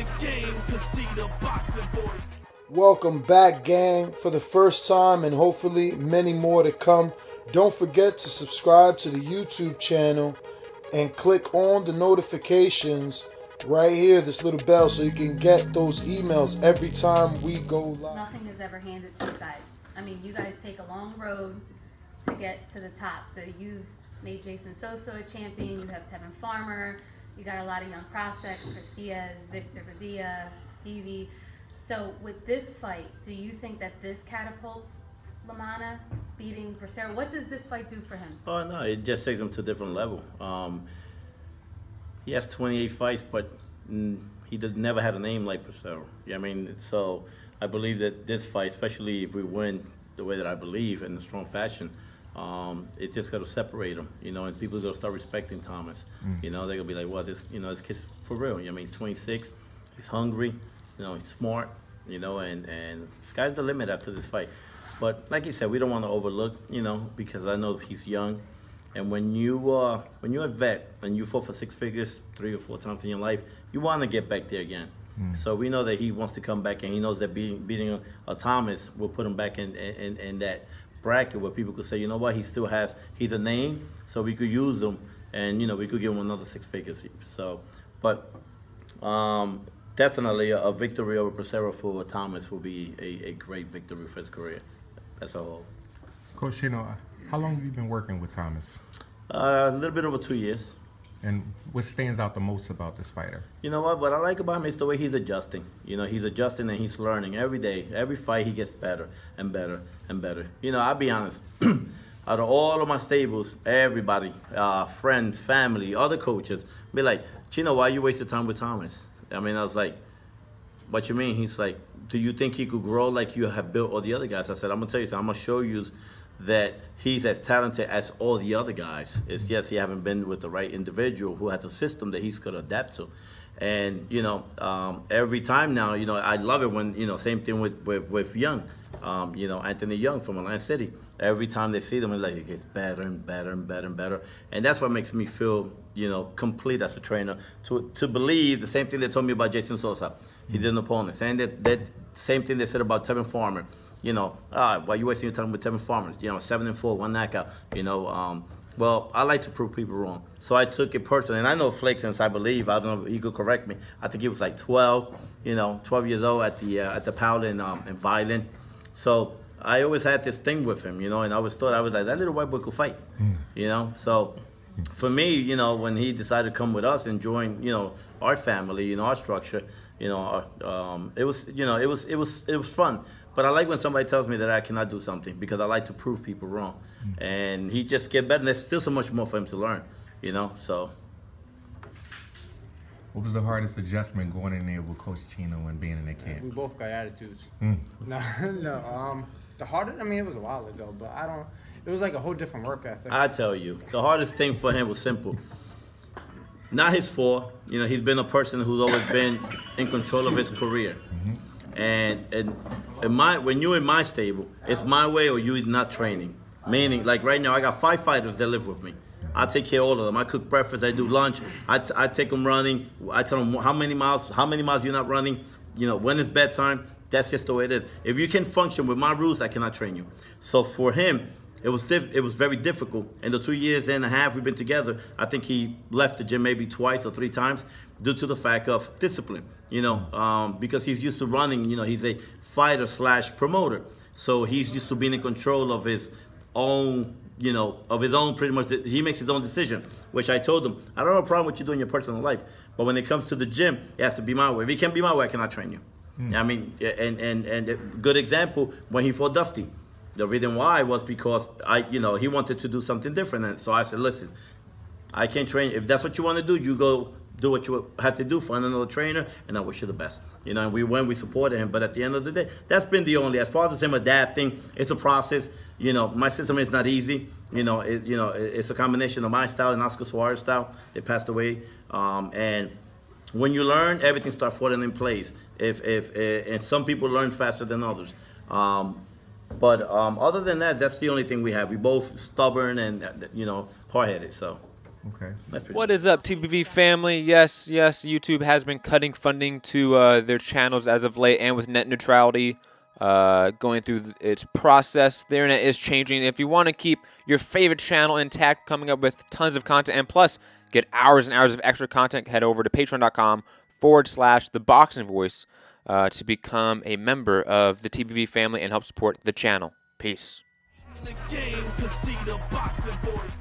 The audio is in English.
the game, cause see the boxing voice. Welcome back, gang, for the first time and hopefully many more to come. Don't forget to subscribe to the YouTube channel and click on the notifications right here, this little bell, so you can get those emails every time we go live. Nothing is ever handed to you guys. I mean, you guys take a long road to get to the top. So you've made Jason Sosa a champion. You have Tevin Farmer. You got a lot of young prospects, Chris Diaz, Victor Padilla, Stevie. So with this fight, do you think that this catapults Lamanna beating Bracero? What does this fight do for him? Oh, no, it just takes him to a different level. He has 28 fights, but he never had a name like Bracero. I mean, so I believe that this fight, especially if we win the way that I believe in a strong fashion, it's just going to separate him, and people are going to start respecting Thomas. They're going to be like, well, this kid's for real. I mean, he's 26, he's hungry, he's smart, and sky's the limit after this fight. But like you said, we don't want to overlook, because I know he's young. And when you're a vet and you fought for six figures 3 or 4 times in your life, you want to get back there again. So we know that he wants to come back, and he knows that beating a Thomas will put him back in that bracket where people could say, you know what, he's a name, so we could use him, and we could give him another 6 figures. So, but definitely a victory over Bracero for Thomas will be a great victory for his career as a whole. Coach Chino, how long have you been working with Thomas? A little bit over 2 years. And what stands out the most about this fighter? You know what I like about him is the way he's adjusting. He's adjusting and he's learning every day. Every fight he gets better and better and better. I'll be honest, out of all of my stables, everybody, friends, family, other coaches, be like, Chino, why you wasted time with Thomas? I mean, I was like, what you mean? He's like, do you think he could grow like you have built all the other guys? I said, I'm going to tell you something. I'm going to show you that he's as talented as all the other guys. It's yes, he haven't been with the right individual who has a system that he's going to adapt to. And, every time now, I love it when, same thing with Young, Anthony Young from Atlantic City. Every time they see them, it's like it gets better and better and better and better. And that's what makes me feel, complete as a trainer, to believe the same thing they told me about Jason Sosa. He's an opponent. Saying that same thing they said about Tevin Farmer. Why you wasting your time with Tevin Farmer? 7-4, 1 knockout. Well, I like to prove people wrong. So I took it personally. And I know Flake, since I believe, I don't know if he could correct me. I think he was like 12 years old at the Powell in Violent. So I always had this thing with him, and I always thought, I was like, that little white boy could fight, So for me, when he decided to come with us and join, our family, our structure, it was fun. But I like when somebody tells me that I cannot do something, because I like to prove people wrong. And he just get better. And there's still so much more for him to learn, so. What was the hardest adjustment going in there with Coach Chino and being in the camp? We both got attitudes. No. The hardest, it was a while ago, but it was like a whole different work ethic. I tell you, the hardest thing for him was simple. Not his fault. He's been a person who's always been in control of his career. And when you're in my stable, it's my way or you're not training. Meaning, like right now, I got 5 fighters that live with me. I take care of all of them. I cook breakfast, I do lunch, I take them running. I tell them how many miles you're not running, when it's bedtime. That's just the way it is. If you can function with my rules, I cannot train you. So for him, it was very difficult. In the 2 years and a half we've been together, I think he left the gym maybe 2 or 3 times due to the fact of discipline, because he's used to running, he's a fighter / promoter. So he's used to being in control of his own, pretty much, he makes his own decision, which I told him, I don't have a problem with you doing your personal life, but when it comes to the gym, it has to be my way. If it can't be my way, I cannot train you. I mean, and a good example, when he fought Dusty, the reason why was because he wanted to do something different. And so I said, listen, I can't train. If that's what you want to do, you go do what you have to do, find another trainer, and I wish you the best. And we supported him. But at the end of the day, that's been the only, as far as him adapting, it's a process. My system is not easy. It's a combination of my style and Oscar Suarez style. They passed away. And when you learn, everything starts falling in place. And some people learn faster than others. But other than that, that's the only thing we have. We both stubborn and hard-headed. So. Okay. What is up, TBV family? Yes, YouTube has been cutting funding to their channels as of late, and with net neutrality going through its process, the internet is changing. If you want to keep your favorite channel intact, coming up with tons of content, and plus get hours and hours of extra content, head over to patreon.com/ThaBoxingVoice to become a member of the TBV family and help support the channel. Peace. In the game, 'cause see the boxing voice.